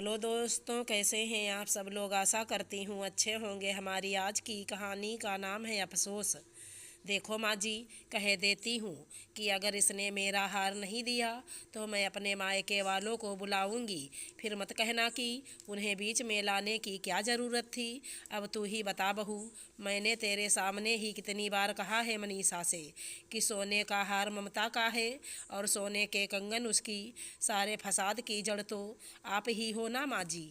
Hello दोस्तों, कैसे हैं आप सब लोग। आशा करती हूँ अच्छे होंगे। हमारी आज की कहानी का नाम है अफसोस। देखो माँ जी, कह देती हूँ कि अगर इसने मेरा हार नहीं दिया तो मैं अपने मायके वालों को बुलाऊंगी। फिर मत कहना कि उन्हें बीच में लाने की क्या ज़रूरत थी। अब तू ही बता बहू, मैंने तेरे सामने ही कितनी बार कहा है मनीषा से कि सोने का हार ममता का है और सोने के कंगन उसकी। सारे फसाद की जड़ तो आप ही हो ना माँ जी।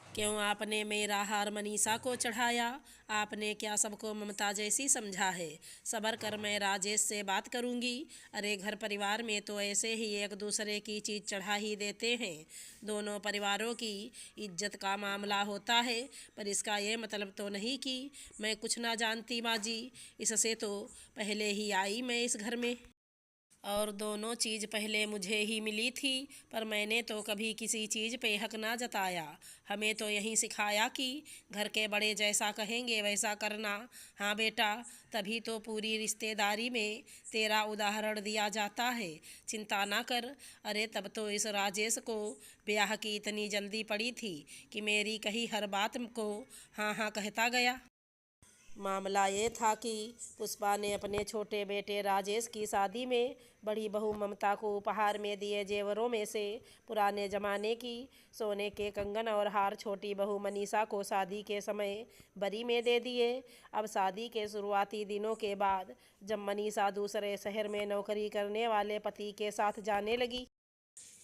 क्यों आपने मेरा हार मनीषा को चढ़ाया? आपने क्या सबको ममता जैसी समझा है? सबर कर, मैं राजेश से बात करूंगी। अरे घर परिवार में तो ऐसे ही एक दूसरे की चीज़ चढ़ा ही देते हैं। दोनों परिवारों की इज्जत का मामला होता है। पर इसका ये मतलब तो नहीं कि मैं कुछ ना जानती माँ जी। इससे तो पहले ही आई मैं इस घर में, और दोनों चीज़ पहले मुझे ही मिली थी। पर मैंने तो कभी किसी चीज़ पे हक ना जताया। हमें तो यही सिखाया कि घर के बड़े जैसा कहेंगे वैसा करना। हाँ बेटा, तभी तो पूरी रिश्तेदारी में तेरा उदाहरण दिया जाता है। चिंता ना कर। अरे तब तो इस राजेश को ब्याह की इतनी जल्दी पड़ी थी कि मेरी कही हर बात को हाँ हाँ कहता गया। मामला ये था कि पुष्पा ने अपने छोटे बेटे राजेश की शादी में बड़ी बहू ममता को उपहार में दिए जेवरों में से पुराने ज़माने की सोने के कंगन और हार छोटी बहू मनीषा को शादी के समय बरी में दे दिए। अब शादी के शुरुआती दिनों के बाद जब मनीषा दूसरे शहर में नौकरी करने वाले पति के साथ जाने लगी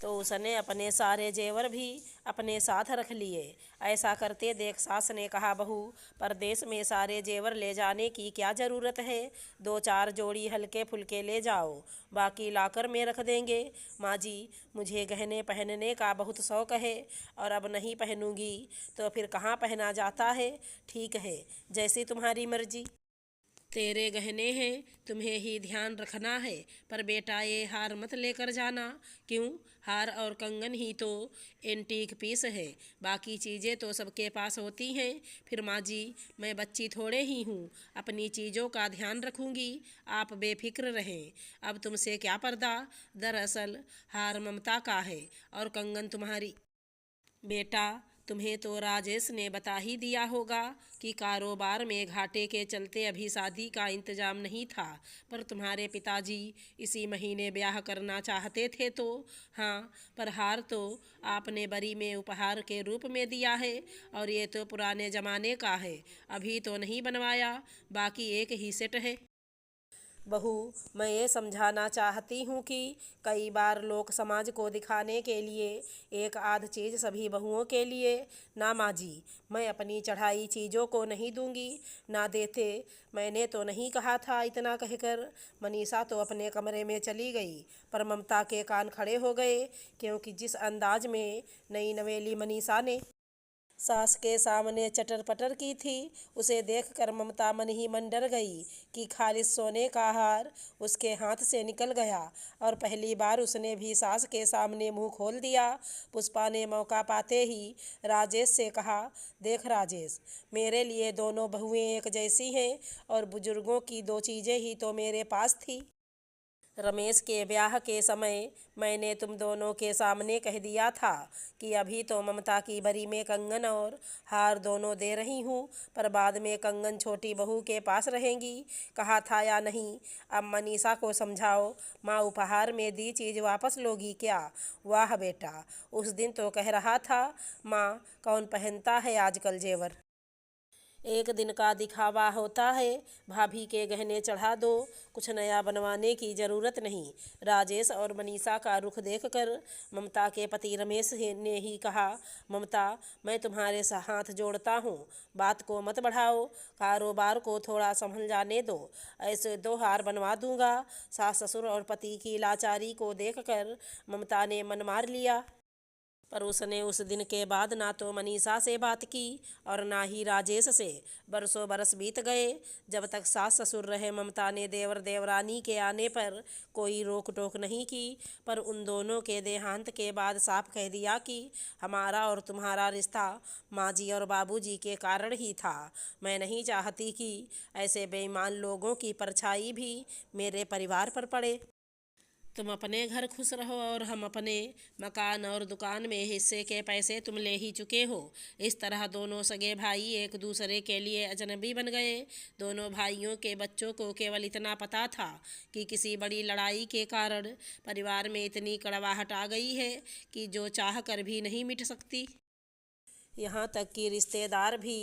तो उसने अपने सारे जेवर भी अपने साथ रख लिए। ऐसा करते देख सास ने कहा, बहू, परदेश में सारे जेवर ले जाने की क्या ज़रूरत है। दो चार जोड़ी हल्के फुल्के ले जाओ, बाकी लाकर में रख देंगे। माँ जी, मुझे गहने पहनने का बहुत शौक़ है और अब नहीं पहनूंगी तो फिर कहाँ पहना जाता है। ठीक है, जैसी तुम्हारी मर्जी। तेरे गहने हैं, तुम्हें ही ध्यान रखना है। पर बेटा, ये हार मत लेकर जाना। क्यों? हार और कंगन ही तो एंटीक पीस है। बाकी चीज़ें तो सबके पास होती हैं। फिर माँ जी, मैं बच्ची थोड़े ही हूँ, अपनी चीज़ों का ध्यान रखूँगी। आप बेफिक्र रहें। अब तुमसे क्या पर्दा। दरअसल हार ममता का है और कंगन तुम्हारी। बेटा, तुम्हें तो राजेश ने बता ही दिया होगा कि कारोबार में घाटे के चलते अभी शादी का इंतजाम नहीं था। पर तुम्हारे पिताजी इसी महीने ब्याह करना चाहते थे तो। हाँ, पर हार तो आपने बरी में उपहार के रूप में दिया है और ये तो पुराने ज़माने का है, अभी तो नहीं बनवाया। बाकी एक ही सेट है। बहू, मैं ये समझाना चाहती हूँ कि कई बार लोग समाज को दिखाने के लिए एक आध चीज़ सभी बहुओं के लिए। ना माँ जी, मैं अपनी चढ़ाई चीज़ों को नहीं दूंगी। ना देते। मैंने तो नहीं कहा था। इतना कहकर मनीषा तो अपने कमरे में चली गई। पर ममता के कान खड़े हो गए, क्योंकि जिस अंदाज में नई नवेली मनीषा ने सास के सामने चटर पटर की थी, उसे देखकर ममता मन ही मन डर गई कि खालिस सोने का हार उसके हाथ से निकल गया और पहली बार उसने भी सास के सामने मुंह खोल दिया। पुष्पा ने मौका पाते ही राजेश से कहा, देख राजेश, मेरे लिए दोनों बहुएं एक जैसी हैं और बुजुर्गों की दो चीज़ें ही तो मेरे पास थी। रमेश के ब्याह के समय मैंने तुम दोनों के सामने कह दिया था कि अभी तो ममता की बरी में कंगन और हार दोनों दे रही हूँ, पर बाद में कंगन छोटी बहू के पास रहेंगी। कहा था या नहीं? अब मनीषा को समझाओ। माँ, उपहार में दी चीज़ वापस लोगी क्या? वाह बेटा, उस दिन तो कह रहा था माँ, कौन पहनता है आजकल जेवर। एक दिन का दिखावा होता है। भाभी के गहने चढ़ा दो, कुछ नया बनवाने की ज़रूरत नहीं। राजेश और मनीषा का रुख देखकर ममता के पति रमेश ने ही कहा, ममता, मैं तुम्हारे हाथ जोड़ता हूँ, बात को मत बढ़ाओ, कारोबार को थोड़ा संभल जाने दो। ऐसे दो हार बनवा दूंगा। सास ससुर और पति की लाचारी को देखकर ममता ने मन मार लिया। पर उसने उस दिन के बाद ना तो मनीषा से बात की और ना ही राजेश से। बरसों बरस बीत गए। जब तक सास ससुर रहे, ममता ने देवर देवरानी के आने पर कोई रोक टोक नहीं की। पर उन दोनों के देहांत के बाद साफ कह दिया कि हमारा और तुम्हारा रिश्ता माँ जी और बाबूजी के कारण ही था। मैं नहीं चाहती कि ऐसे बेईमान लोगों की परछाई भी मेरे परिवार पर पड़े। तुम अपने घर खुश रहो और हम अपने। मकान और दुकान में हिस्से के पैसे तुम ले ही चुके हो। इस तरह दोनों सगे भाई एक दूसरे के लिए अजनबी बन गए। दोनों भाइयों के बच्चों को केवल इतना पता था कि किसी बड़ी लड़ाई के कारण परिवार में इतनी कड़वाहट आ गई है कि जो चाह कर भी नहीं मिट सकती। यहाँ तक कि रिश्तेदार भी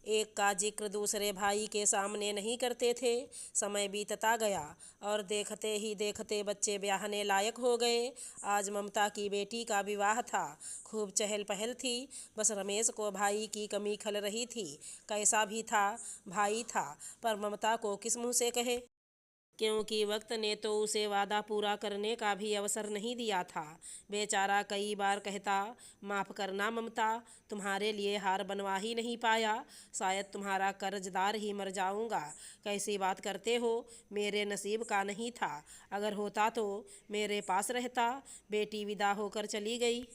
एक का जिक्र दूसरे भाई के सामने नहीं करते थे। समय बीतता गया और देखते ही देखते बच्चे ब्याहने लायक हो गए। आज ममता की बेटी का विवाह था। खूब चहल पहल थी। बस रमेश को भाई की कमी खल रही थी। कैसा भी था, भाई था, पर ममता को किस मुँह से कहे, क्योंकि वक्त ने तो उसे वादा पूरा करने का भी अवसर नहीं दिया था। बेचारा कई बार कहता, माफ़ करना ममता, तुम्हारे लिए हार बनवा ही नहीं पाया, शायद तुम्हारा कर्जदार ही मर जाऊंगा। कैसी बात करते हो, मेरे नसीब का नहीं था, अगर होता तो मेरे पास रहता। बेटी विदा होकर चली गई।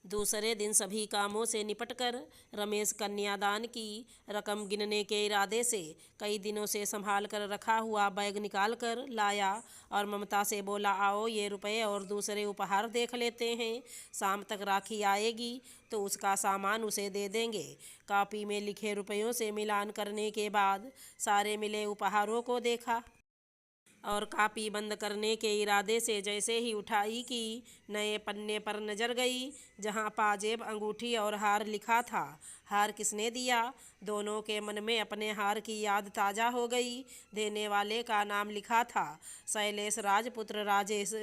दूसरे दिन सभी कामों से निपटकर रमेश कन्यादान की रकम गिनने के इरादे से कई दिनों से संभाल कर रखा हुआ बैग निकाल कर लाया और ममता से बोला, आओ ये रुपए और दूसरे उपहार देख लेते हैं। शाम तक राखी आएगी तो उसका सामान उसे दे देंगे। कॉपी में लिखे रुपयों से मिलान करने के बाद सारे मिले उपहारों को देखा और कापी बंद करने के इरादे से जैसे ही उठाई कि नए पन्ने पर नजर गई, जहां पाजेब, अंगूठी और हार लिखा था। हार किसने दिया? दोनों के मन में अपने हार की याद ताज़ा हो गई। देने वाले का नाम लिखा था, शैलेश राजपुत्र राजेश।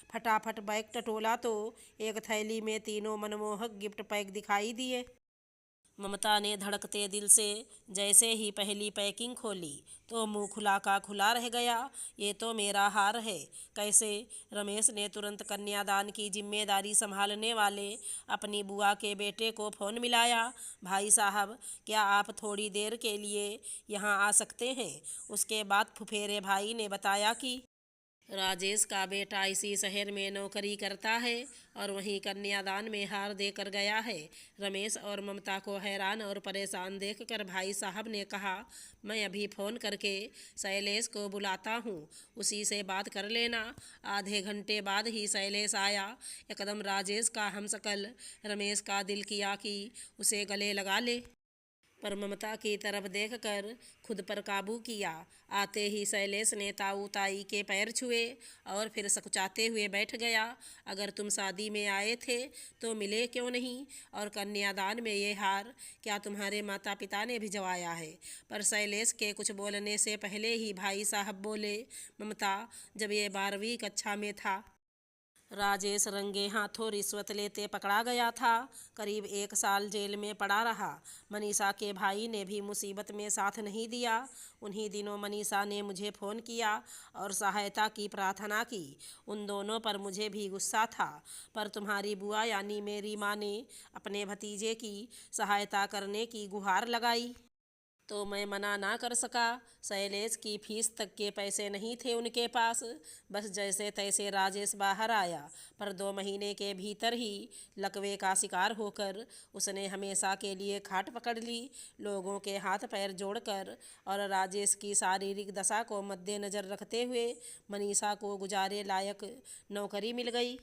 फटाफट बैग टटोला तो एक थैली में तीनों मनमोहक गिफ्ट पैक दिखाई दिए। ममता ने धड़कते दिल से जैसे ही पहली पैकिंग खोली तो मुंह खुला का खुला रह गया। ये तो मेरा हार है। कैसे? रमेश ने तुरंत कन्यादान की जिम्मेदारी संभालने वाले अपनी बुआ के बेटे को फ़ोन मिलाया। भाई साहब, क्या आप थोड़ी देर के लिए यहाँ आ सकते हैं? उसके बाद फुफेरे भाई ने बताया कि राजेश का बेटा इसी शहर में नौकरी करता है और वहीं कन्यादान में हार देकर गया है। रमेश और ममता को हैरान और परेशान देखकर भाई साहब ने कहा, मैं अभी फ़ोन करके शैलेश को बुलाता हूँ, उसी से बात कर लेना। आधे घंटे बाद ही शैलेश आया, एकदम राजेश का हमशक्ल। रमेश का दिल किया कि उसे गले लगा ले, पर ममता की तरफ देखकर खुद पर काबू किया। आते ही शैलेश ने ताऊ ताई के पैर छुए और फिर सकुचाते हुए बैठ गया। अगर तुम शादी में आए थे तो मिले क्यों नहीं? और कन्यादान में ये हार क्या तुम्हारे माता पिता ने भिजवाया है? पर शैलेश के कुछ बोलने से पहले ही भाई साहब बोले, ममता, जब ये 12वीं कक्षा में था, राजेश रंगे हाथों रिश्वत लेते पकड़ा गया था। करीब 1 साल जेल में पड़ा रहा। मनीषा के भाई ने भी मुसीबत में साथ नहीं दिया। उन्हीं दिनों मनीषा ने मुझे फ़ोन किया और सहायता की प्रार्थना की। उन दोनों पर मुझे भी गुस्सा था, पर तुम्हारी बुआ यानी मेरी माँ ने अपने भतीजे की सहायता करने की गुहार लगाई तो मैं मना ना कर सका। शैलेश की फीस तक के पैसे नहीं थे उनके पास। बस जैसे तैसे राजेश बाहर आया, पर 2 महीने के भीतर ही लकवे का शिकार होकर उसने हमेशा के लिए खाट पकड़ ली। लोगों के हाथ पैर जोड़कर और राजेश की शारीरिक दशा को मद्देनज़र रखते हुए मनीषा को गुजारे लायक नौकरी मिल गई।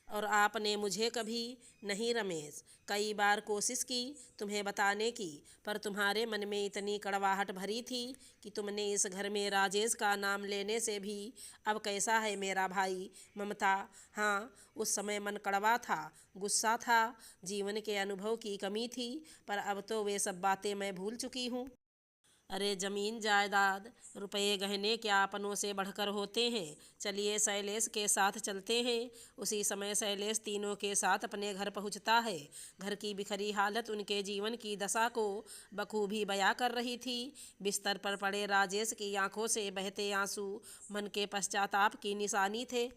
और आपने मुझे कभी नहीं रमेश, कई बार कोशिश की तुम्हें बताने की, पर तुम्हारे मन में इतनी कड़वाहट भरी थी कि तुमने इस घर में राजेश का नाम लेने से भी। अब कैसा है मेरा भाई? ममता, हाँ, उस समय मन कड़वा था, गुस्सा था, जीवन के अनुभव की कमी थी, पर अब तो वे सब बातें मैं भूल चुकी हूँ। अरे जमीन जायदाद, रुपये गहने क्या अपनों से बढ़कर होते हैं? चलिए शैलेश के साथ चलते हैं। उसी समय शैलेश तीनों के साथ अपने घर पहुंचता है। घर की बिखरी हालत उनके जीवन की दशा को बखूबी बयां कर रही थी। बिस्तर पर पड़े राजेश की आंखों से बहते आंसू मन के पश्चाताप की निशानी थे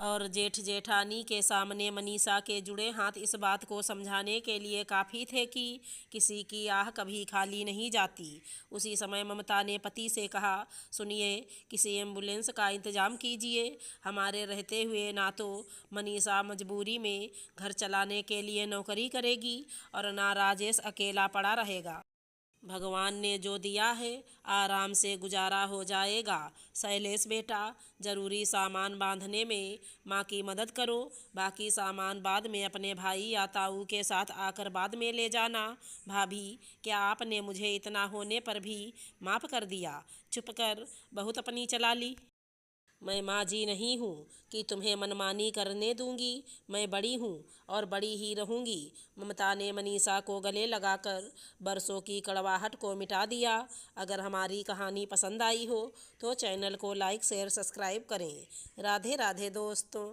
और जेठ जेठानी के सामने मनीषा के जुड़े हाथ इस बात को समझाने के लिए काफ़ी थे कि किसी की आह कभी खाली नहीं जाती। उसी समय ममता ने पति से कहा, सुनिए, किसी एम्बुलेंस का इंतज़ाम कीजिए। हमारे रहते हुए ना तो मनीषा मजबूरी में घर चलाने के लिए नौकरी करेगी और ना राजेश अकेला पड़ा रहेगा। भगवान ने जो दिया है आराम से गुजारा हो जाएगा। शैलेश बेटा, ज़रूरी सामान बांधने में माँ की मदद करो, बाकी सामान बाद में अपने भाई या ताऊ के साथ आकर बाद में ले जाना। भाभी, क्या आपने मुझे इतना होने पर भी माफ़ कर दिया? चुप कर, बहुत अपनी चला ली। मैं माँ जी नहीं हूँ कि तुम्हें मनमानी करने दूंगी। मैं बड़ी हूँ और बड़ी ही रहूंगी। ममता ने मनीषा को गले लगाकर बरसों की कड़वाहट को मिटा दिया। अगर हमारी कहानी पसंद आई हो तो चैनल को लाइक शेयर सब्सक्राइब करें। राधे राधे दोस्तों।